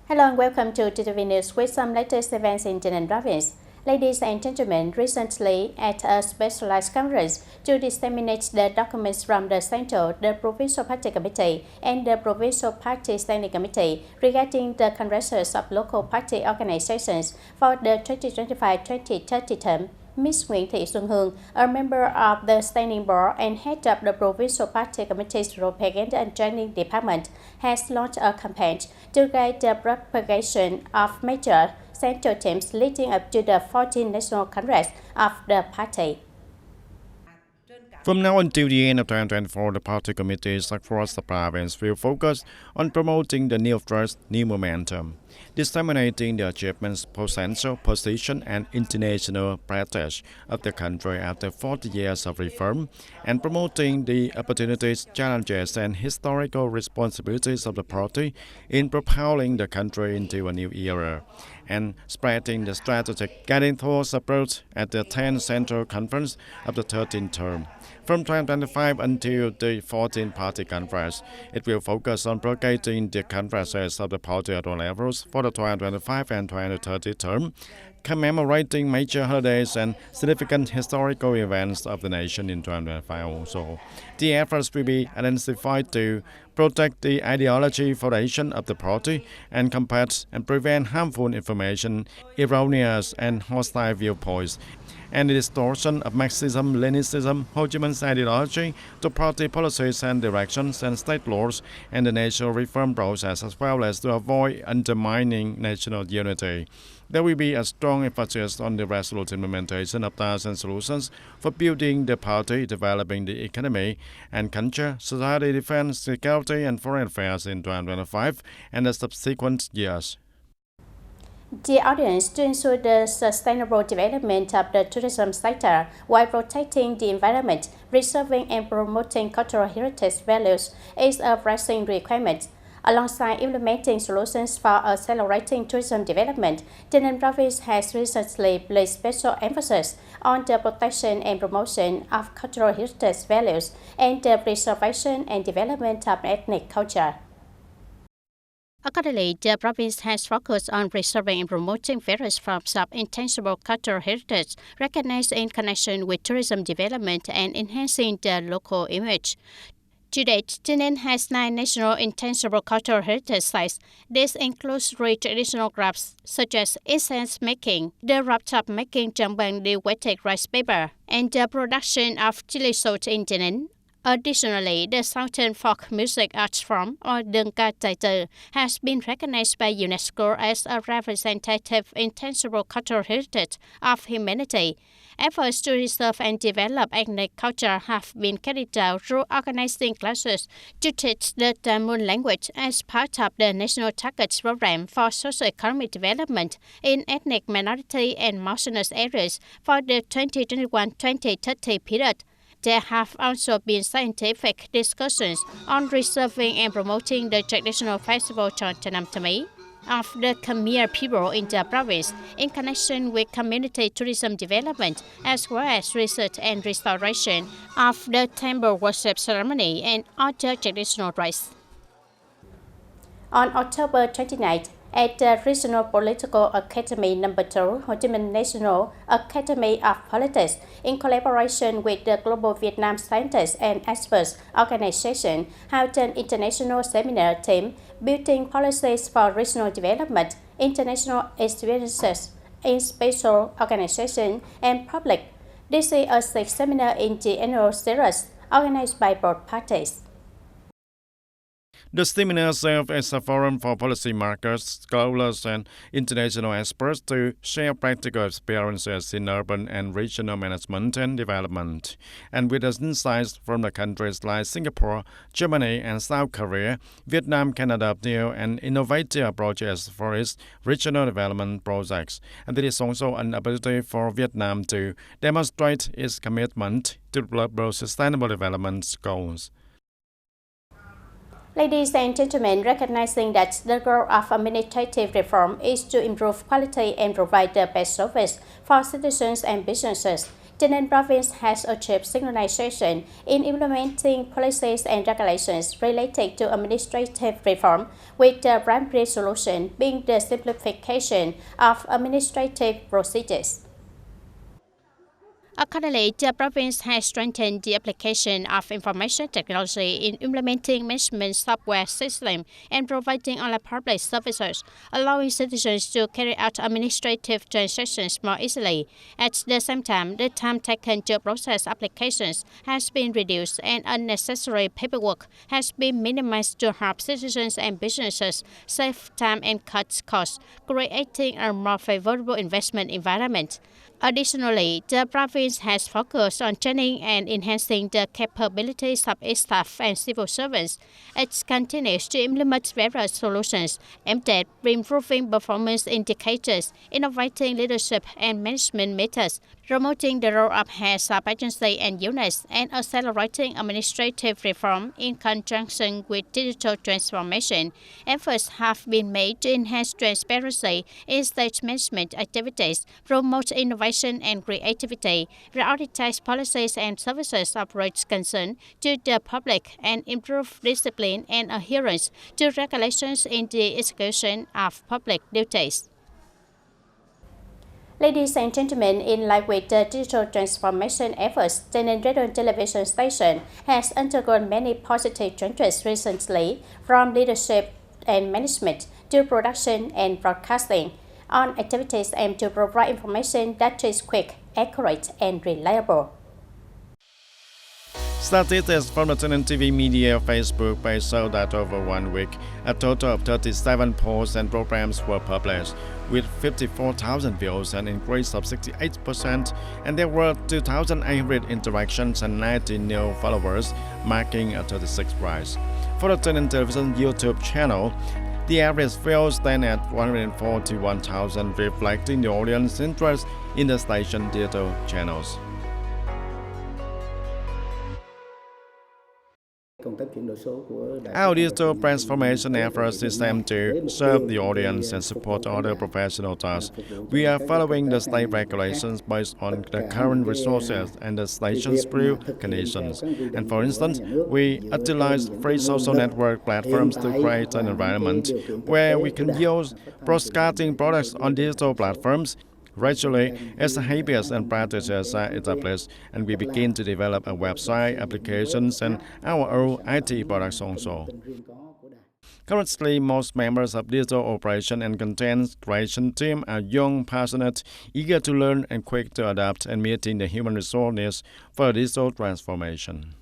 Hello and welcome to TTV News with some latest events in Tayninhintv province. Ladies and gentlemen, recently at a specialized conference to disseminate the documents from the Central, the Provincial Party Committee, and the Provincial Party Standing Committee regarding the congresses of local party organizations for the 2025-2030 term, Ms. Nguyễn Thị Xuân Hương, a member of the Standing Board and head of the Provincial Party Committee's Propaganda and Training Department, has launched a campaign to guide the propagation of major central themes leading up to the 14th National Congress of the party. From now until the end of 2024, the party committees across the province will focus on promoting the new thrust, new momentum, disseminating the achievements, potential, position, and international prestige of the country after 40 years of reform, and promoting the opportunities, challenges, and historical responsibilities of the party in propelling the country into a new era, and spreading the strategic guiding thoughts approach at the 10th Central Conference of the 13th term. From 2025 until the 14th Party Conference, it will focus on propagating the conferences of the party at all levels for the 2025 and 2030 term, commemorating major holidays and significant historical events of the nation in 2025 also. The efforts will be intensified to protect the ideology foundation of the party and combat and prevent harmful information, erroneous and hostile viewpoints, and the distortion of Marxism-Leninism, Ho Chi Minh's ideology to party policies and directions and state laws and the national reform process, as well as to avoid undermining national unity. There will be a strong emphasis on the resolute implementation of tasks and solutions for building the party, developing the economy and culture, society, defense, security, and foreign affairs in 2025 and the subsequent years. The audience to ensure the sustainable development of the tourism sector while protecting the environment, preserving and promoting cultural heritage values is a pressing requirement. Alongside implementing solutions for accelerating tourism development, TayNinhTV province has recently placed special emphasis on the protection and promotion of cultural heritage values and the preservation and development of ethnic culture. Accordingly, the province has focused on preserving and promoting various forms of intangible cultural heritage recognized in connection with tourism development and enhancing the local image. To date, TayNinhTV has 9 national intangible cultural heritage sites. This includes 3 traditional crafts such as incense making, the rooftop making jamban the wetted rice paper, and the production of chili salt in TayNinhTV. Additionally, the Southern folk music art form, or Đơn ca tài tử, has been recognized by UNESCO as a representative intangible cultural heritage of humanity. Efforts to preserve and develop ethnic culture have been carried out through organizing classes to teach the Tamil language as part of the National Targets Program for Socio-Economic Development in Ethnic Minority and Mountainous Areas for the 2021-2030 period. There have also been scientific discussions on preserving and promoting the traditional festival TayNinhTV of the Khmer people in the province in connection with community tourism development, as well as research and restoration of the temple worship ceremony and other traditional rites. On October 29th, at the Regional Political Academy No. 2, Ho Chi Minh National Academy of Politics, in collaboration with the Global Vietnam Scientists and Experts Organization, held an international seminar theme Building Policies for Regional Development, International Experiences in Special Organization and Public. This is a 6th seminar in the annual series organized by both parties. The seminar serves as a forum for policymakers, scholars, and international experts to share practical experiences in urban and regional management and development. And with insights from the countries like Singapore, Germany, and South Korea, Vietnam can adopt new and innovative approaches for its regional development projects. And it is also an opportunity for Vietnam to demonstrate its commitment to global sustainable development goals. Ladies and gentlemen, recognizing that the goal of administrative reform is to improve quality and provide the best service for citizens and businesses, TayNinhTV province has achieved synchronization in implementing policies and regulations related to administrative reform, with the primary solution being the simplification of administrative procedures. Accordingly, the province has strengthened the application of information technology in implementing management software systems and providing online public services, allowing citizens to carry out administrative transactions more easily. At the same time, the time taken to process applications has been reduced and unnecessary paperwork has been minimized to help citizens and businesses save time and cut costs, creating a more favorable investment environment. Additionally, the province has focused on training and enhancing the capabilities of its staff and civil servants. It continues to implement various solutions aimed at improving performance indicators, innovating leadership and management methods, promoting the role of heads of agency and units, and accelerating administrative reform in conjunction with digital transformation. Efforts have been made to enhance transparency in state management activities, promote innovation and creativity, prioritize policies and services of great concern to the public, and improve discipline and adherence to regulations in the execution of public duties. Ladies and gentlemen, in line with the digital transformation efforts, TayNinhTV radio and television station has undergone many positive changes recently, from leadership and management to production and broadcasting, on activities aimed to provide information that is quick, accurate, and reliable. Statistics from the TayNinhTV Media Facebook page show that over 1 week, a total of 37 posts and programs were published, with 54,000 views, an increase of 68%, and there were 2,800 interactions and 90 new followers, marking a 36th rise. For the TayNinhTV YouTube channel, the average views stand at 141,000, reflecting the audience interest in the station digital channels. Our digital transformation efforts is aimed to serve the audience and support other professional tasks. We are following the state regulations based on the current resources and the station's real conditions. And for instance, we utilize free social network platforms to create an environment where we can use broadcasting products on digital platforms. Gradually, as habits and practices are established, and we begin to develop a website, applications, and our own IT products also. Currently, most members of digital operation and content creation team are young, passionate, eager to learn, and quick to adapt, and meeting the human resource needs for digital transformation.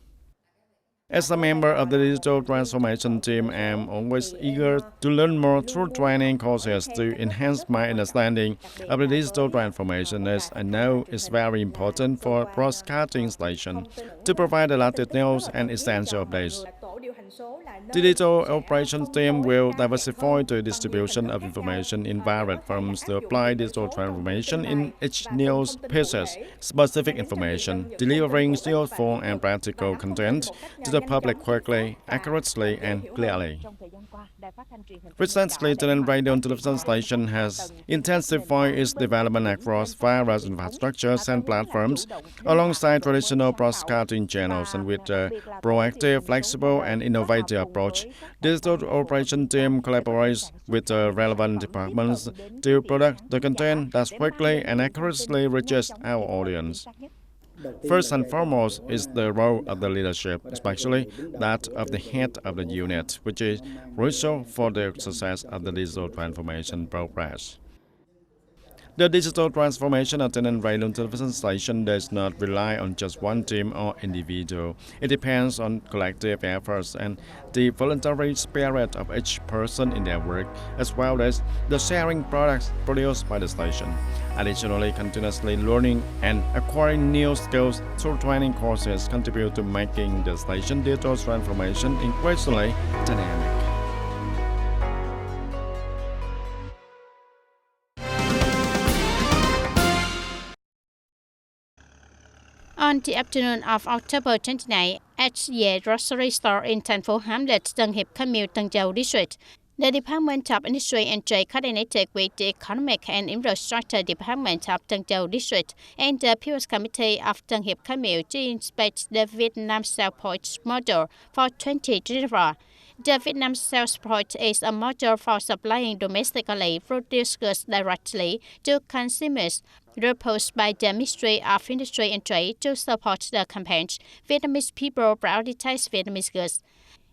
As a member of the digital transformation team, I am always eager to learn more through training courses to enhance my understanding of the digital transformation, as I know it's very important for broadcasting station to provide the latest news and essential updates. The digital operations team will diversify the distribution of information in various forms to apply digital transformation in each news pieces, specific information, delivering useful and practical content to the public quickly, accurately, and clearly. Recently, TayNinhTV radio and television station has intensified its development across various infrastructures and platforms, alongside traditional broadcasting channels, and with a proactive, flexible, and innovative approach. Digital operation team collaborates with the relevant departments to produce the content that quickly and accurately reaches our audience. First and foremost is the role of the leadership, especially that of the head of the unit, which is crucial for the success of the digital transformation progress. The digital transformation of TayNinhTV radio and television station does not rely on just one team or individual. It depends on collective efforts and the voluntary spirit of each person in their work, as well as the sharing products produced by the station. Additionally, continuously learning and acquiring new skills through training courses contribute to making the station digital transformation increasingly dynamic. On the afternoon of October 29, at the grocery store in thành phố Hamlet, Tân Hiệp, Commune Tân Châu District, The Department of Industry and Trade coordinated with the Economic and Infrastructure Department of Tân Châu District and the People's Committee of Tân Hiệp Khmer Miu to inspect the Vietnam South Port model for 2024. The Vietnam South Port is a model for supplying domestically produced goods directly to consumers, proposed by the Ministry of Industry and Trade to support the campaign Vietnamese people prioritize Vietnamese goods.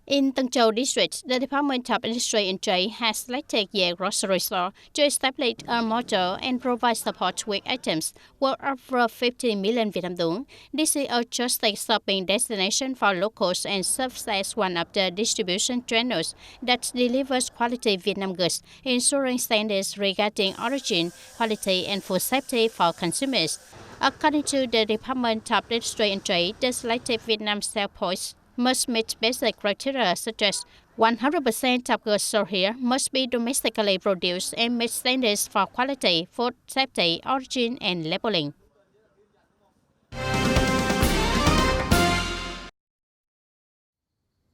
In Tân Châu District, the Department of Industry and Trade has selected a grocery store to establish a model and provide support with items worth over 50 million Vietnam dong. This is a trusted shopping destination for locals and serves as one of the distribution channels that delivers quality Vietnam goods, ensuring standards regarding origin, quality, and food safety for consumers. According to the Department of Industry and Trade, the selected Vietnam South Ports must meet basic criteria such as 100% of goods sold here must be domestically produced and meet standards for quality, food safety, origin, and labeling.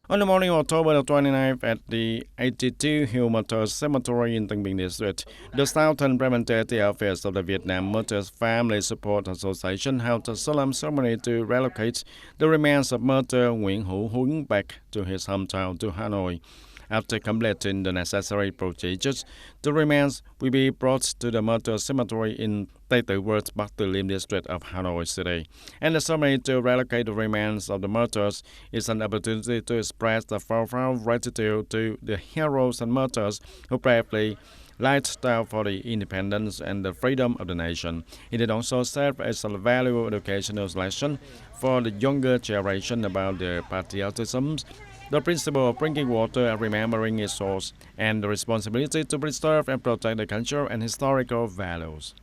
On the morning of October 29th at the 82 Hill Motors Cemetery in Tân Biên District, the Southern Representative Office of the Vietnam Motors Family Support Association held a solemn ceremony to relocate the remains of Murder Nguyễn Hữu Huấn back to his hometown to Hanoi. After completing the necessary procedures, the remains will be brought to the Murder Cemetery in Tây Tự Vượt, Bắc Từ Liêm district of Hanoi City. And the ceremony to relocate the remains of the martyrs is an opportunity to express the profound gratitude to the heroes and martyrs who bravely laid down for the independence and the freedom of the nation. It also served as a valuable educational lesson for the younger generation about their patriotism, the principle of drinking water and remembering its source, and the responsibility to preserve and protect the cultural and historical values.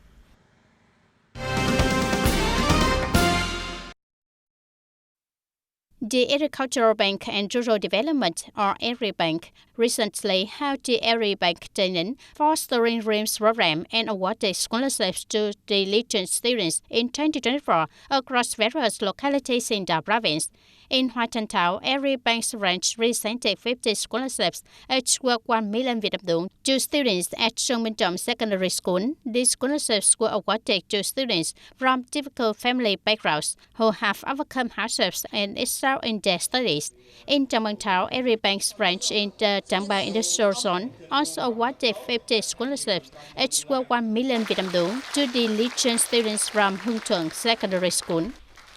The Agricultural Bank and Rural Development, or AgriBank, recently held the AgriBank TayNinhTV Fostering Dreams program and awarded scholarships to diligent students in 2024 across various localities in the province. In Hoa Thanh Thao, AgriBank's branch presented 50 scholarships, each worth 1 million Vietnam dong, to students at Sông Minh Trọng Secondary School. These scholarships were awarded to students from difficult family backgrounds who have overcome hardships and excel in their studies. In Trang Bang Thao, AgriBank's branch in the Trang Bang Industrial Zone also awarded 50 scholarships, each worth 1 million Vietnam dong, to diligent students from Hương Thuận Secondary School.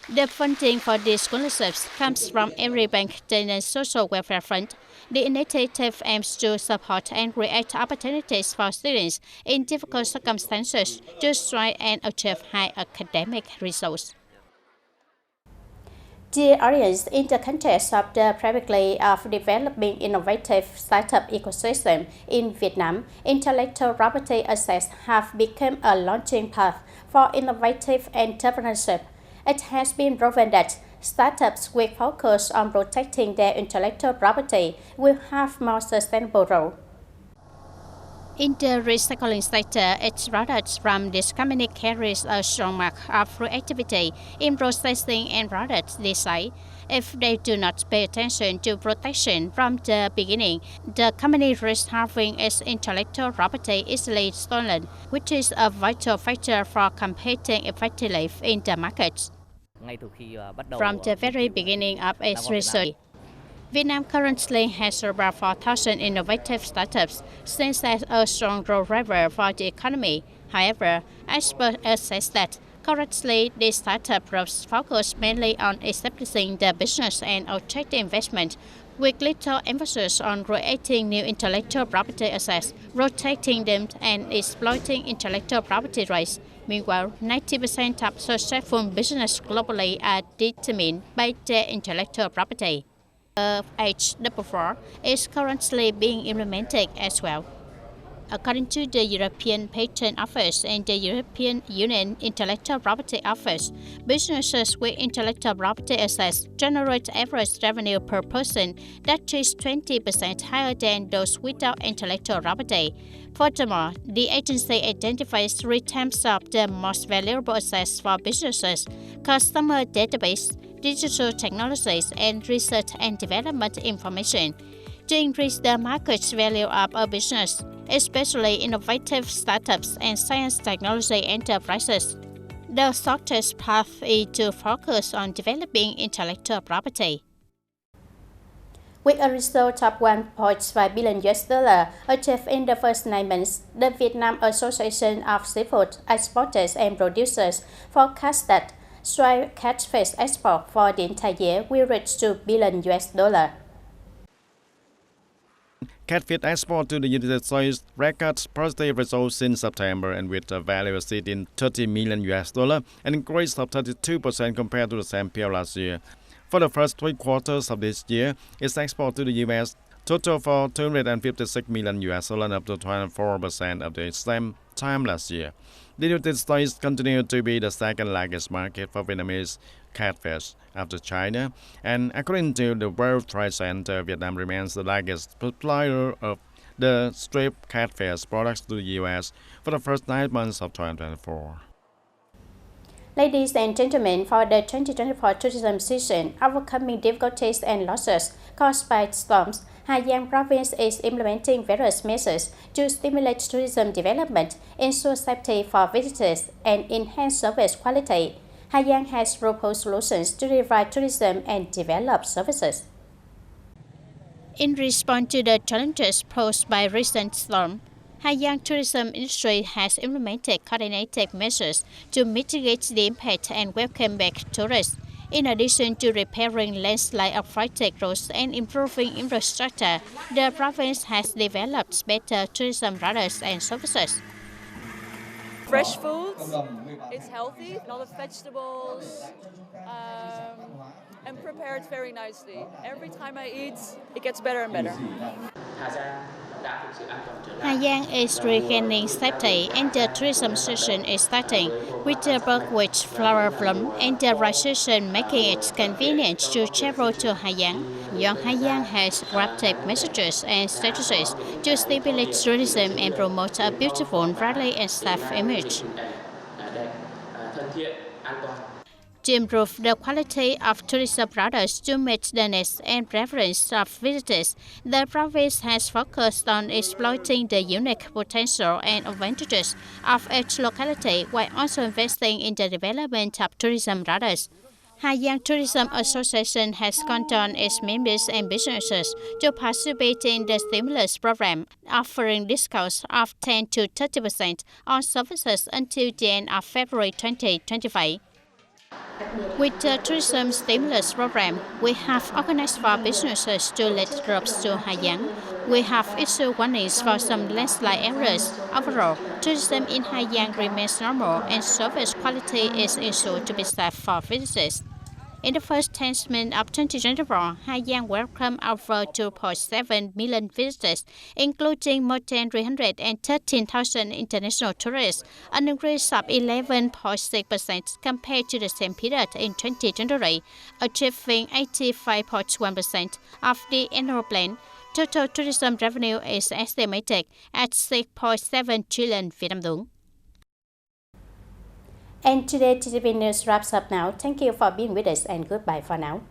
The funding for these scholarships comes from AgriBank TayNinhTV Social Welfare Fund. The initiative aims to support and create opportunities for students in difficult circumstances to strive and achieve high academic results. Dear audience, in the context of the privately of developing innovative startup ecosystem in Vietnam, intellectual property assets have become a launching path for innovative entrepreneurship. It has been proven that startups with focus on protecting their intellectual property will have more sustainable role. In the recycling sector, its products from this company carries a strong mark of creativity in processing and product design. If they do not pay attention to protection from the beginning, the company risks having its intellectual property easily stolen, which is a vital factor for competing effectively in the market. From the very beginning of its research, Vietnam currently has about 4,000 innovative startups, since as a strong growth driver for the economy. However, experts assess that currently the startups focus mainly on establishing the business and attracting investment, with little emphasis on creating new intellectual property assets, protecting them, and exploiting intellectual property rights. Meanwhile, 90% of successful business globally are determined by their intellectual property. H4 is currently being implemented as well. According to the European Patent Office and the European Union Intellectual Property Office, businesses with intellectual property assets generate average revenue per person that is 20% higher than those without intellectual property. Furthermore, the agency identifies 3 types of the most valuable assets for businesses: customer database, digital technologies, and research and development information. to increase the market value of a business, especially innovative startups and science technology enterprises. The shortest path is to focus on developing intellectual property. With a result of $1.5 billion achieved in the first 9 months, the Vietnam Association of Seafood Exporters and Producers forecast that striped catfish export for the entire year will reach $2 billion. Catfish export to the United States records positive results in September and with a value exceeding $30 million, an increase of 32% compared to the same period last year. For the first 3 quarters of this year, its export to the U.S. totaled for $256 million, up to 24% of the same time last year. The United States continued to be the second largest market for Vietnamese catfish after China, and according to the World Trade Center, Vietnam remains the largest supplier of the striped catfish products to the U.S. for the first 9 months of 2024. Ladies and gentlemen, for the 2024 tourism season, overcoming difficulties and losses caused by storms, Hà Giang province is implementing various measures to stimulate tourism development, ensure safety for visitors, and enhance service quality. Hà Giang has proposed solutions to revive tourism and develop services. In response to the challenges posed by recent storms, Hà Giang tourism industry has implemented coordinated measures to mitigate the impact and welcome back tourists. In addition to repairing landslide-affected roads and improving infrastructure, the province has developed better tourism routes and services. Fresh foods, it's healthy, a lot of vegetables, and prepared very nicely. Every time I eat, it gets better and better. Hà Giang is regaining safety and the tourism season is starting, with the buckwheat flower bloom and the rice season making it convenient to travel to Hà Giang. Young Hà Giang has crafted messages and strategies to stimulate tourism and promote a beautiful, friendly and safe image. To improve the quality of tourism products to meet the needs and preferences of visitors, the province has focused on exploiting the unique potential and advantages of each locality while also investing in the development of tourism products. Hà Giang Tourism Association has called on its members and businesses to participate in the stimulus program, offering discounts of 10 to 30% on services until the end of February 2025. With the tourism stimulus program, we have organized for businesses to let drops to Hà Giang. We have issued warnings for some landslide areas. Overall, tourism in Hà Giang remains normal and service quality is ensured to be safe for visitors. In the first 10 months of 2024, Hà Giang welcomed over 2.7 million visitors, including more than 313,000 international tourists, an increase of 11.6% compared to the same period in 2023, achieving 85.1% of the annual plan. Total tourism revenue is estimated at 6.7 trillion Vietnam dong. And today TTV News wraps up now. Thank you for being with us and goodbye for now.